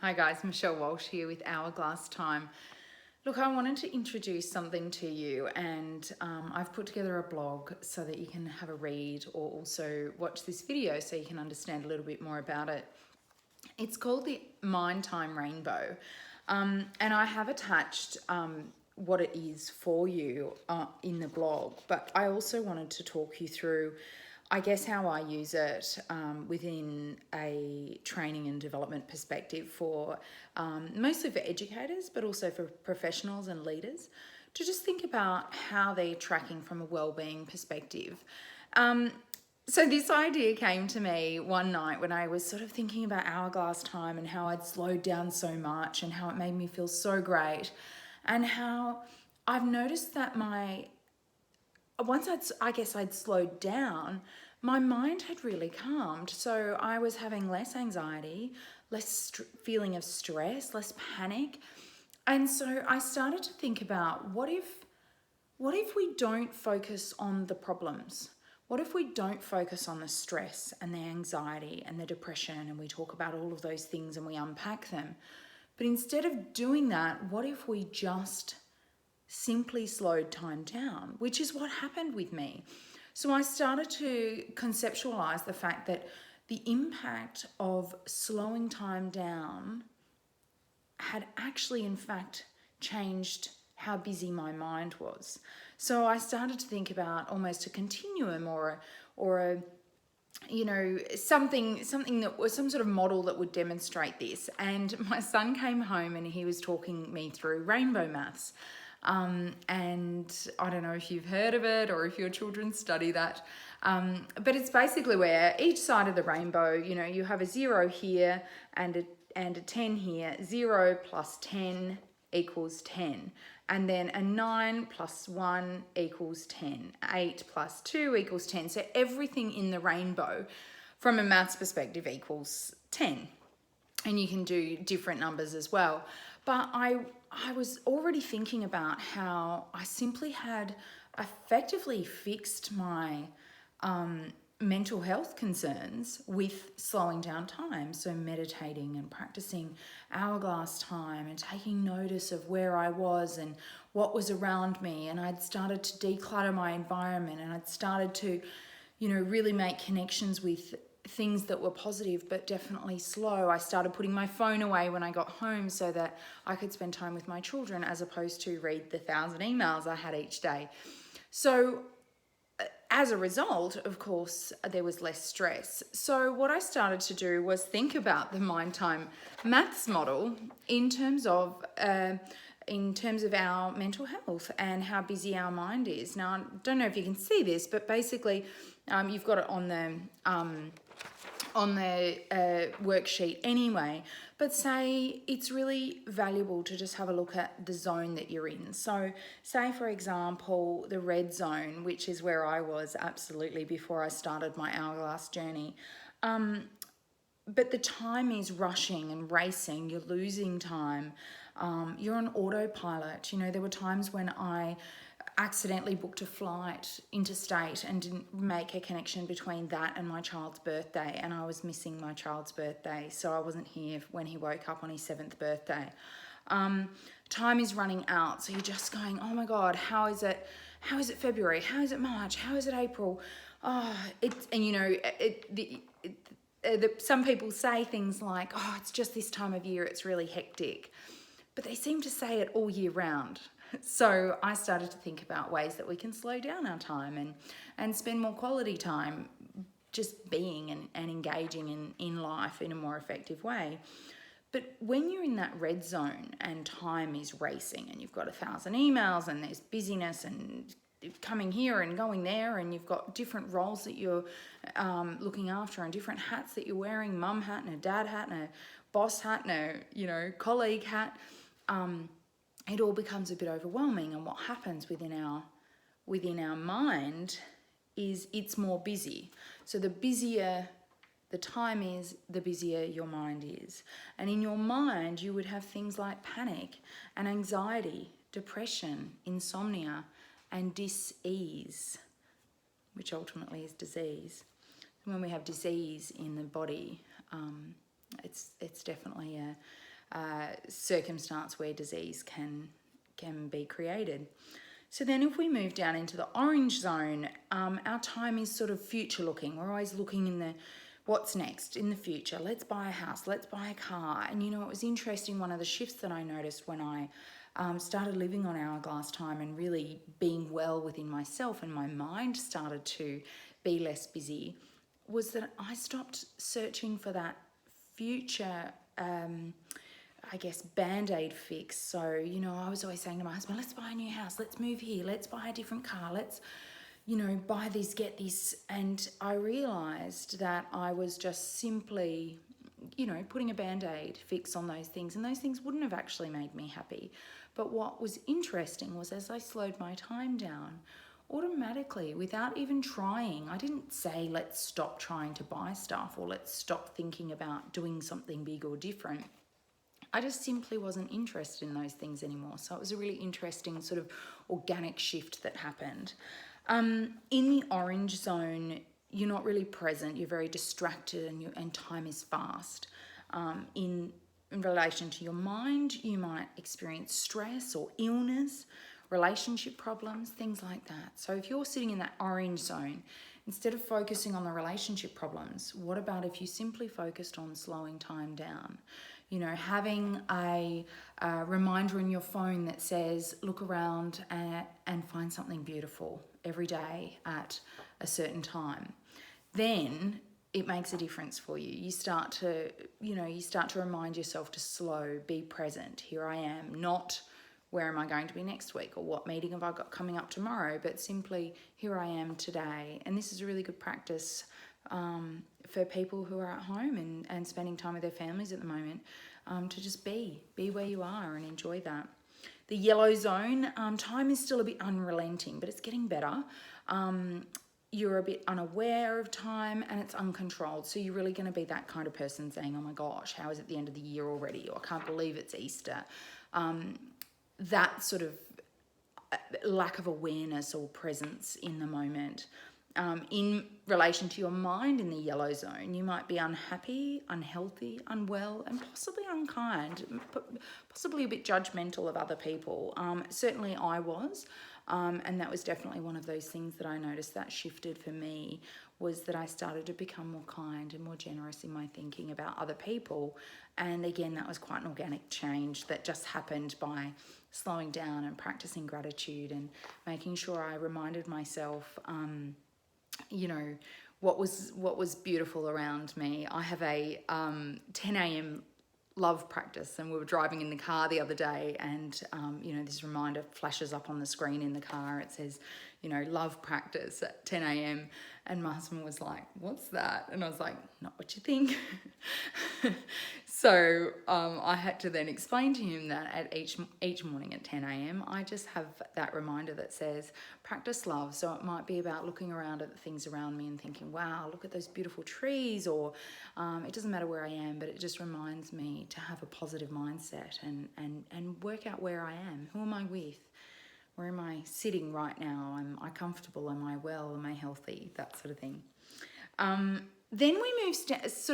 Hi guys, Michelle Walsh here with Hourglass Time. Look, I wanted to introduce something to you, and I've put together a blog so that you can have a read or also watch this video so you can understand a little bit more about it. It's called the Mind Time Rainbow, and I have attached what it is for you in the blog, but I also wanted to talk you through I guess how I use it within a training and development perspective for mostly for educators, but also for professionals and leaders to just think about how they're tracking from a wellbeing perspective. So this idea came to me one night when I was sort of thinking about Hourglass Time and how I'd slowed down so much and how it made me feel so great, and how I've noticed that I guess I'd slowed down, my mind had really calmed. So I was having less anxiety, less feeling of stress, less panic. And so I started to think about what if we don't focus on the problems? What if we don't focus on the stress and the anxiety and the depression, and we talk about all of those things and we unpack them? But instead of doing that, what if we just simply slowed time down, which is what happened with me. So I started to conceptualize the fact that the impact of slowing time down had actually, in fact, changed how busy my mind was. So I started to think about almost a continuum or a something that was some sort of model that would demonstrate this. And my son came home and he was talking me through rainbow maths. And I don't know if you've heard of it or if your children study that, but it's basically where each side of the rainbow, you have a 0 here and a 10 here. 0 plus 10 equals 10. And then a 9 plus 1 equals 10. 8 plus 2 equals 10. So everything in the rainbow from a maths perspective equals 10. And you can do different numbers as well. But I was already thinking about how I simply had effectively fixed my mental health concerns with slowing down time. So meditating and practicing Hourglass Time and taking notice of where I was and what was around me. And I'd started to declutter my environment, and I'd started to, really make connections with things that were positive but definitely slow. I started putting my phone away when I got home so that I could spend time with my children as opposed to read the 1,000 emails I had each day. So as a result, of course, there was less stress. So what I started to do was think about the Mind Time maths model in terms of our mental health and how busy our mind is. Now, I don't know if you can see this, but basically you've got it on the worksheet anyway, but say it's really valuable to just have a look at the zone that you're in. So say, for example, the red zone, which is where I was absolutely before I started my Hourglass journey. But the time is rushing and racing. You're losing time. You're on autopilot. There were times when I accidentally booked a flight interstate and didn't make a connection between that and my child's birthday, and I was missing my child's birthday, so I wasn't here when he woke up on his 7th birthday. Time is running out, so you're just going, oh my God, how is it February? How is it March? How is it April? Some people say things like, oh, it's just this time of year, it's really hectic, but they seem to say it all year round. So I started to think about ways that we can slow down our time and spend more quality time just being and engaging in life in a more effective way. But when you're in that red zone and time is racing and you've got 1,000 emails and there's busyness and coming here and going there, and you've got different roles that you're looking after and different hats that you're wearing, mum hat and a dad hat and a boss hat and a colleague hat, it all becomes a bit overwhelming. And what happens within our mind is it's more busy. So the busier the time is, the busier your mind is. And in your mind, you would have things like panic and anxiety, depression, insomnia, and dis-ease, which ultimately is disease. When we have disease in the body, it's definitely circumstance where disease can be created. So then if we move down into the orange zone, our time is sort of future looking. We're always looking in the what's next in the future. Let's buy a house, let's buy a car. And you know, it was interesting, one of the shifts that I noticed when I started living on hourglass time and really being well within myself, and my mind started to be less busy, was that I stopped searching for that future I guess, band-aid fix. So, you know, I was always saying to my husband, let's buy a new house, let's move here, let's buy a different car, let's, you know, buy this, get this. And I realised that I was just simply, you know, putting a band-aid fix on those things, and those things wouldn't have actually made me happy. But what was interesting was, as I slowed my time down, automatically, without even trying, I didn't say, let's stop trying to buy stuff or let's stop thinking about doing something big or different. I just simply wasn't interested in those things anymore. So it was a really interesting sort of organic shift that happened. In the orange zone, you're not really present. You're very distracted, and time is fast. In relation to your mind, you might experience stress or illness, relationship problems, things like that. So if you're sitting in that orange zone, instead of focusing on the relationship problems, what about if you simply focused on slowing time down? You know, having a reminder in your phone that says, look around and find something beautiful every day at a certain time. Then it makes a difference for you. You start to remind yourself to slow, be present. Here I am, not where am I going to be next week or what meeting have I got coming up tomorrow, but simply here I am today. And this is a really good practice for people who are at home and spending time with their families at the moment, to just be where you are and enjoy that. The yellow zone, time is still a bit unrelenting, but it's getting better. You're a bit unaware of time and it's uncontrolled. So you're really going to be that kind of person saying, oh my gosh, how is it the end of the year already? Or I can't believe it's Easter. That sort of lack of awareness or presence in the moment. In relation to your mind in the yellow zone, you might be unhappy, unhealthy, unwell, and possibly unkind, possibly a bit judgmental of other people. Certainly I was, and that was definitely one of those things that I noticed that shifted for me, was that I started to become more kind and more generous in my thinking about other people. And again, that was quite an organic change that just happened by slowing down and practicing gratitude and making sure I reminded myself, you know, what was beautiful around me. I have a 10 a.m. love practice, and we were driving in the car the other day, and you know, this reminder flashes up on the screen in the car. It says, you know, love practice at 10 a.m. and my husband was like, what's that? And I was like, not what you think. So I had to then explain to him that at each morning at 10 a.m. I just have that reminder that says practice love. So it might be about looking around at the things around me and thinking, wow, look at those beautiful trees, or it doesn't matter where I am, but it just reminds me to have a positive mindset and work out where I am. Who am I with? Where am I sitting right now? Am I comfortable? Am I well? Am I healthy? That sort of thing. Then we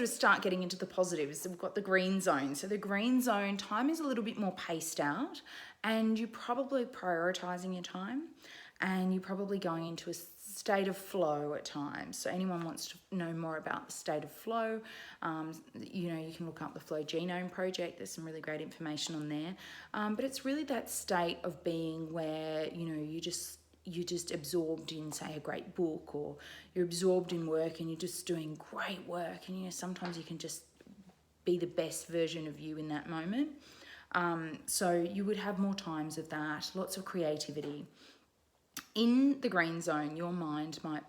start getting into the positives. We've got the green zone. So the green zone, time is a little bit more paced out, and you're probably prioritizing your time, and you're probably going into a state of flow at times. So anyone wants to know more about the state of flow, you know, you can look up the Flow Genome Project. There's some really great information on there. But it's really that state of being where, you know, you're just absorbed in, say, a great book, or you're absorbed in work and you're just doing great work, and you know, sometimes you can just be the best version of you in that moment. So you would have more times of that, lots of creativity. In the green zone, your mind might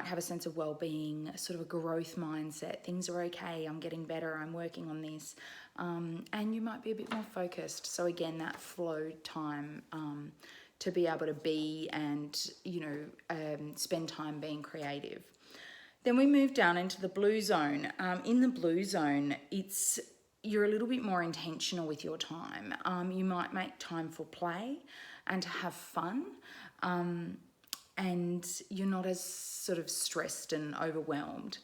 have a sense of well-being, sort of a growth mindset. Things are okay, I'm getting better, I'm working on this. And you might be a bit more focused. So again, that flow time, to be able to be and, you know, spend time being creative. Then we move down into the blue zone. In the blue zone, you're a little bit more intentional with your time. You might make time for play and to have fun, and you're not as sort of stressed and overwhelmed.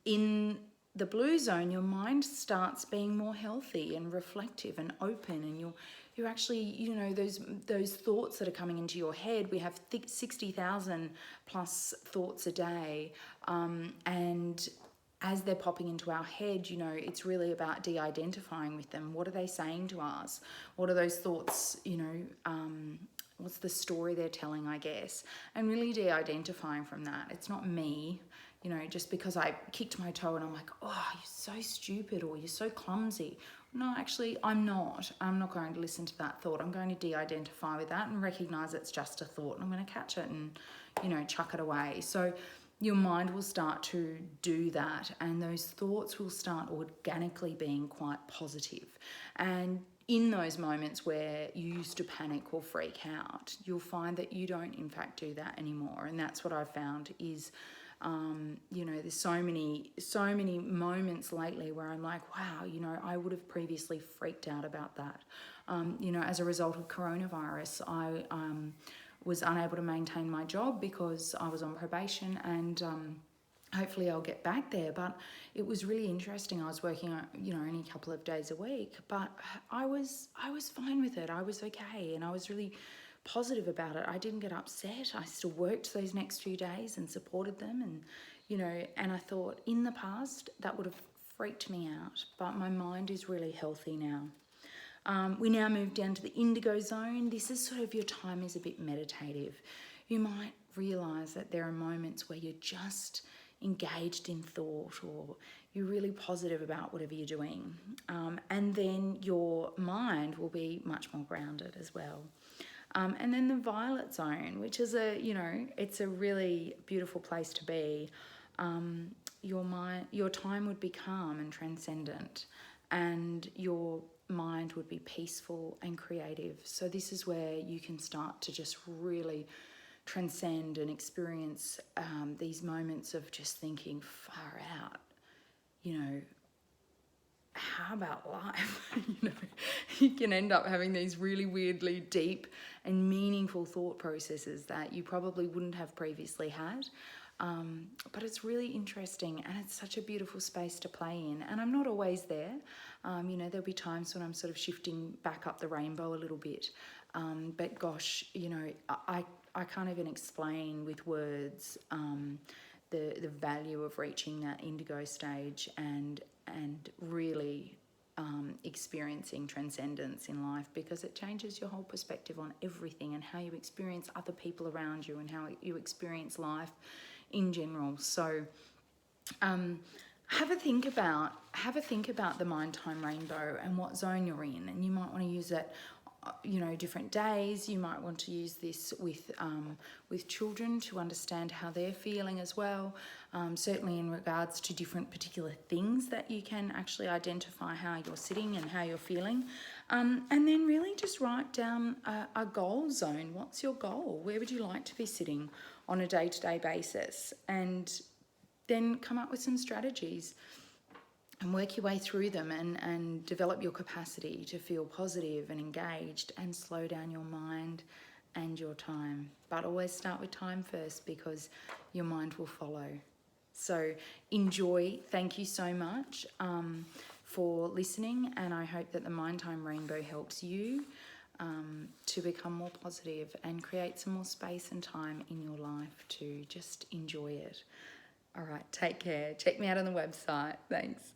In the blue zone, your mind starts being more healthy and reflective and open, and you're actually, you know, those thoughts that are coming into your head. We have 60,000 plus thoughts a day, and as they're popping into our head, you know, it's really about de-identifying with them. What are they saying to us? What are those thoughts, you know, what's the story they're telling, I guess, and really de-identifying from that. It's not me, you know, just because I kicked my toe and I'm like, oh, you're so stupid, or you're so clumsy. No, actually, I'm not. I'm not going to listen to that thought. I'm going to de-identify with that and recognize it's just a thought, and I'm going to catch it and, you know, chuck it away. So your mind will start to do that, and those thoughts will start organically being quite positive. And in those moments where you used to panic or freak out, you'll find that you don't in fact do that anymore. And that's what I've found is, you know, there's so many moments lately where I'm like, wow, you know, I would have previously freaked out about that. You know, as a result of coronavirus, I was unable to maintain my job because I was on probation, and hopefully I'll get back there. But it was really interesting. I was working, you know, only a couple of days a week, but I was fine with it. I was okay, and I was really positive about it. I didn't get upset. I still worked those next few days and supported them, and, you know, and I thought in the past that would have freaked me out, but my mind is really healthy now. We now move down to the indigo zone. This is sort of your time is a bit meditative. You might realise that there are moments where you're just engaged in thought, or you're really positive about whatever you're doing. And then your mind will be much more grounded as well. And then the violet zone, which is you know, it's a really beautiful place to be. Your time would be calm and transcendent, and your mind would be peaceful and creative. So this is where you can start to just really transcend and experience these moments of just thinking, far out, you know, how about life? You know, you can end up having these really weirdly deep and meaningful thought processes that you probably wouldn't have previously had. But it's really interesting, and it's such a beautiful space to play in. And I'm not always there. You know, there'll be times when I'm sort of shifting back up the rainbow a little bit. But gosh, you know, I can't even explain with words the value of reaching that indigo stage and really experiencing transcendence in life, because it changes your whole perspective on everything, and how you experience other people around you, and how you experience life in general. So have a think about the mind time rainbow and what zone you're in, and you might want to use it, you know, different days. You might want to use this with children to understand how they're feeling as well. Certainly in regards to different particular things that you can actually identify how you're sitting and how you're feeling. And then really just write down a goal zone. What's your goal? Where would you like to be sitting on a day-to-day basis? And then come up with some strategies and work your way through them, and develop your capacity to feel positive and engaged, and slow down your mind and your time. But always start with time first, because your mind will follow. So enjoy. Thank you so much for listening, and I hope that the Mind Time Rainbow helps you to become more positive and create some more space and time in your life to just enjoy it. All right, take care. Check me out on the website. Thanks.